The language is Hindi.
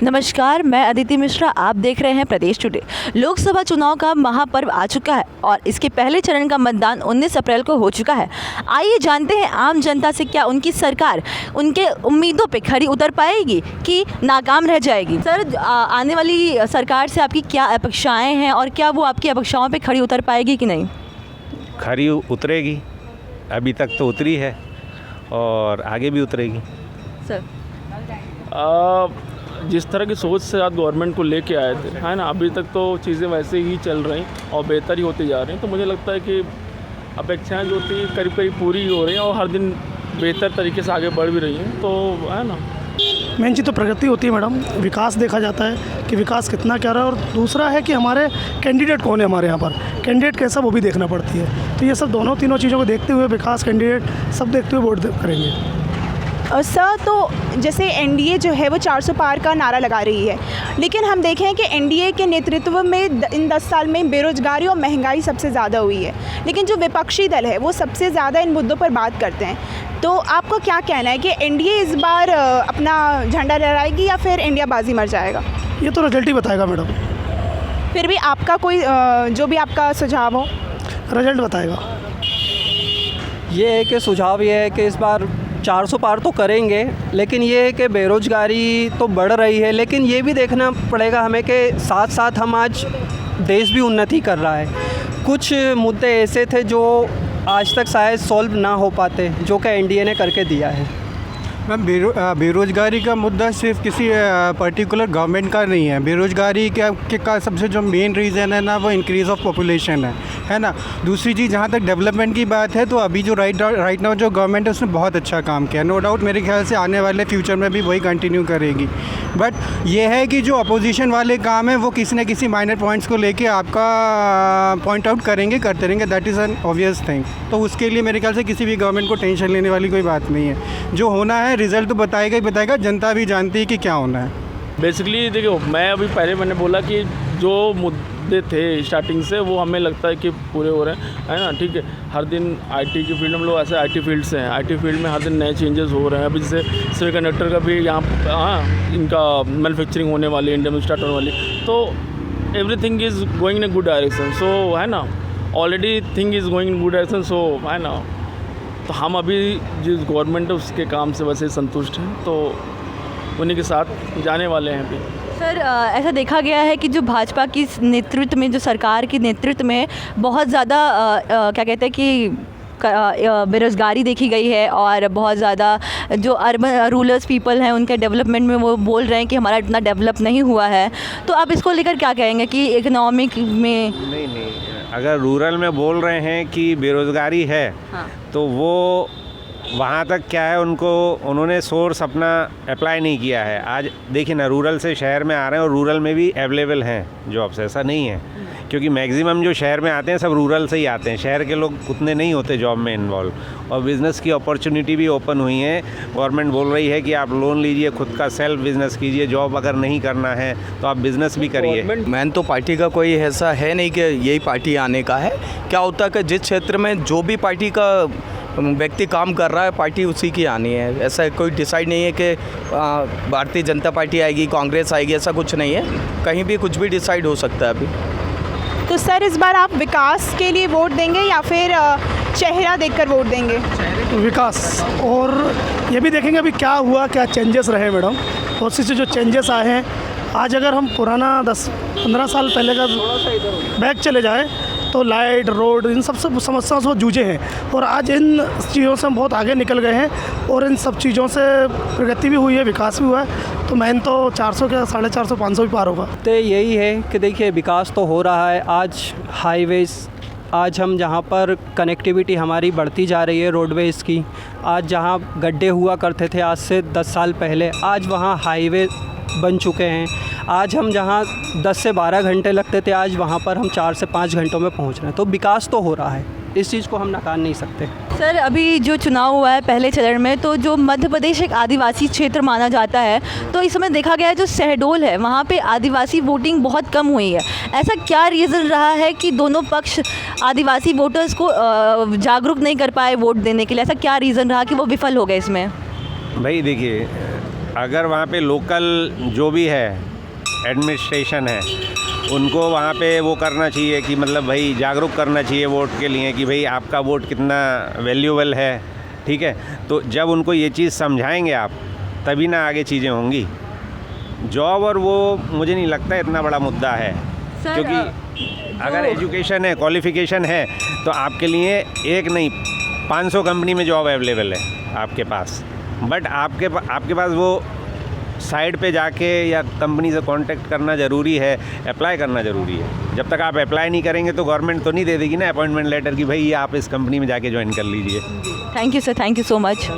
नमस्कार, मैं अदिति मिश्रा। आप देख रहे हैं प्रदेश टुडे। लोकसभा चुनाव का महापर्व आ चुका है और इसके पहले चरण का मतदान 19 अप्रैल को हो चुका है। आइए जानते हैं आम जनता से क्या उनकी सरकार उनके उम्मीदों पे खरी उतर पाएगी कि नाकाम रह जाएगी। सर, आने वाली सरकार से आपकी क्या अपेक्षाएं हैं और क्या वो आपकी अपेक्षाओं पे खरी उतर पाएगी कि नहीं? खरी उतरेगी, अभी तक तो उतरी है और आगे भी उतरेगी। सर, जिस तरह की सोच से आज गवर्नमेंट को लेके आए थे, है ना, अभी तक तो चीज़ें वैसे ही चल रही और बेहतर ही होती जा रही हैं। तो मुझे लगता है कि अपेक्षाएं जो थी करीब करीब पूरी हो रही हैं और हर दिन बेहतर तरीके से आगे बढ़ भी रही हैं। तो है ना, मेन चीज़ तो प्रगति होती है मैडम, विकास देखा जाता है कि विकास कितना क्या रहा है, और दूसरा है कि हमारे कैंडिडेट कौन है, हमारे यहाँ पर कैंडिडेट कैसा वो भी देखना पड़ती है। तो ये सब तीनों चीज़ों को देखते हुए विकास, कैंडिडेट सब देखते हुए वोट करेंगे। सर, तो जैसे एनडीए जो है वो 400 पार का नारा लगा रही है, लेकिन हम देखें कि एनडीए के नेतृत्व में इन 10 साल में बेरोजगारी और महंगाई सबसे ज़्यादा हुई है, लेकिन जो विपक्षी दल है वो सबसे ज़्यादा इन मुद्दों पर बात करते हैं। तो आपका क्या कहना है कि एनडीए इस बार अपना झंडा लहराएगी या फिर इंडिया बाजी मर जाएगा? ये तो रिजल्ट ही बताएगा मैडम। फिर भी आपका कोई जो भी आपका सुझाव हो? रिजल्ट बताएगा। ये है कि सुझाव ये है कि इस बार 400 पार तो करेंगे, लेकिन ये है कि बेरोज़गारी तो बढ़ रही है, लेकिन ये भी देखना पड़ेगा हमें कि साथ साथ हम आज देश भी उन्नति कर रहा है। कुछ मुद्दे ऐसे थे जो आज तक शायद सॉल्व ना हो पाते, जो कि एनडीए ने करके दिया है। मैम, बेरोज़गारी का मुद्दा सिर्फ किसी पर्टिकुलर गवर्नमेंट का नहीं है। बेरोज़गारी का सबसे जो मेन रीज़न है ना, वो इंक्रीज़ ऑफ पॉपुलेशन है ना। दूसरी चीज़, जहाँ तक डेवलपमेंट की बात है, तो अभी जो राइट नाउ जो गवर्नमेंट है उसने बहुत अच्छा काम किया, नो डाउट। मेरे ख्याल से आने वाले फ्यूचर में भी वही कंटिन्यू करेगी। बट ये है कि जो अपोजिशन वाले काम है वो किसी न किसी माइनर पॉइंट्स को लेके आपका पॉइंट आउट करते रहेंगे। That is an obvious thing. तो उसके लिए मेरे ख्याल से किसी भी गवर्नमेंट को टेंशन लेने वाली कोई बात नहीं है। जो होना है रिज़ल्ट तो बताएगा ही बताएगा, जनता भी जानती है कि क्या होना है। बेसिकली देखो, मैंने बोला कि जो मुद्दे थे स्टार्टिंग से वो हमें लगता है कि पूरे हो रहे हैं, है ना। ठीक है, हर दिन आईटी की फील्ड, हम लोग ऐसे आईटी फील्ड से हैं, आईटी फील्ड में हर दिन नए चेंजेस हो रहे हैं। अभी जैसे सेमीकंडक्टर का भी यहाँ इनका मैन्युफैक्चरिंग होने वाली, इंडिया में स्टार्ट होने वाली। तो everything is going in a good direction. So है ना, already thing is going in good direction. So है ना, तो हम अभी जिस गवर्नमेंट है उसके काम से वैसे संतुष्ट हैं, तो उन्हीं के साथ जाने वाले हैं अभी। सर, ऐसा देखा गया है कि जो भाजपा की नेतृत्व में, जो सरकार के नेतृत्व में बहुत ज़्यादा क्या कहते हैं कि बेरोज़गारी देखी गई है और बहुत ज़्यादा जो अर्बन रूरल्स पीपल हैं उनके डेवलपमेंट में वो बोल रहे हैं कि हमारा इतना डेवलप नहीं हुआ है। तो आप इसको लेकर क्या कहेंगे कि इकोनॉमिक में? नहीं, अगर रूरल में बोल रहे हैं कि बेरोज़गारी है, हाँ, तो वो वहाँ तक क्या है, उन्होंने सोर्स अपना अप्लाई नहीं किया है। आज देखिए ना, रूरल से शहर में आ रहे हैं और रूरल में भी अवेलेबल हैं जॉब्स, ऐसा नहीं है। क्योंकि मैक्सिमम जो शहर में आते हैं सब रूरल से ही आते हैं, शहर के लोग उतने नहीं होते जॉब में इन्वॉल्व। और बिज़नेस की अपॉर्चुनिटी भी ओपन हुई है। गवर्नमेंट बोल रही है कि आप लोन लीजिए, खुद का सेल्फ बिज़नेस कीजिए, जॉब अगर नहीं करना है तो आप बिज़नेस भी करिए। मैन तो पार्टी का कोई ऐसा है नहीं कि यही पार्टी आने का है। क्या होता है कि जिस क्षेत्र में जो भी पार्टी का व्यक्ति काम कर रहा है, पार्टी उसी की आनी है। ऐसा कोई डिसाइड नहीं है कि भारतीय जनता पार्टी आएगी, कांग्रेस आएगी, ऐसा कुछ नहीं है। कहीं भी कुछ भी डिसाइड हो सकता है अभी। तो सर, इस बार आप विकास के लिए वोट देंगे या फिर चेहरा देखकर वोट देंगे? विकास, और ये भी देखेंगे अभी क्या हुआ, क्या चेंजेस रहे मैडम। बहुत सी जो चेंजेस आए हैं, आज अगर हम पुराना 10-15 साल पहले का बैक चले जाए तो लाइट, रोड, इन सब समस्याओं से वो जूझे हैं, और आज इन चीज़ों से हम बहुत आगे निकल गए हैं और इन सब चीज़ों से प्रगति भी हुई है, विकास भी हुआ है। तो मैन तो 400 के 450, 500 भी पार होगा। तो यही है कि देखिए, विकास तो हो रहा है। आज हाईवेज़, आज हम जहाँ पर कनेक्टिविटी हमारी बढ़ती जा रही है रोडवेज़ की। आज जहाँ गड्ढे हुआ करते थे आज से 10 साल पहले, आज वहाँ हाईवे बन चुके हैं। आज हम जहाँ 10 से 12 घंटे लगते थे, आज वहाँ पर हम 4 से 5 घंटों में पहुँच रहे हैं। तो विकास तो हो रहा है, इस चीज़ को हम नकार नहीं सकते। सर, अभी जो चुनाव हुआ है पहले चरण में, तो जो मध्य प्रदेश एक आदिवासी क्षेत्र माना जाता है, तो इस समय देखा गया है जो शहडोल है वहाँ पे आदिवासी वोटिंग बहुत कम हुई है। ऐसा क्या रीज़न रहा है कि दोनों पक्ष आदिवासी वोटर्स को जागरूक नहीं कर पाए वोट देने के लिए? ऐसा क्या रीज़न रहा कि वो विफल हो गए इसमें? भाई देखिए, अगर वहाँ पे लोकल जो भी है एडमिनिस्ट्रेशन है उनको वहाँ पे वो करना चाहिए कि मतलब भाई जागरूक करना चाहिए वोट के लिए कि भाई आपका वोट कितना वैल्यूएबल है, ठीक है। तो जब उनको ये चीज़ समझाएंगे आप तभी ना आगे चीज़ें होंगी। जॉब और वो मुझे नहीं लगता इतना बड़ा मुद्दा है, सर, क्योंकि अगर एजुकेशन है, क्वालिफ़िकेशन है तो आपके लिए एक नहीं 500 कंपनी में जॉब अवेलेबल है आपके पास। बट आपके पास वो साइड पे जाके या कंपनी से कांटेक्ट करना ज़रूरी है, अप्लाई करना ज़रूरी है। जब तक आप अप्लाई नहीं करेंगे तो गवर्नमेंट तो नहीं दे देगी ना अपॉइंटमेंट लेटर कि भाई आप इस कंपनी में जाके ज्वाइन कर लीजिए। Thank you sir, thank you so much.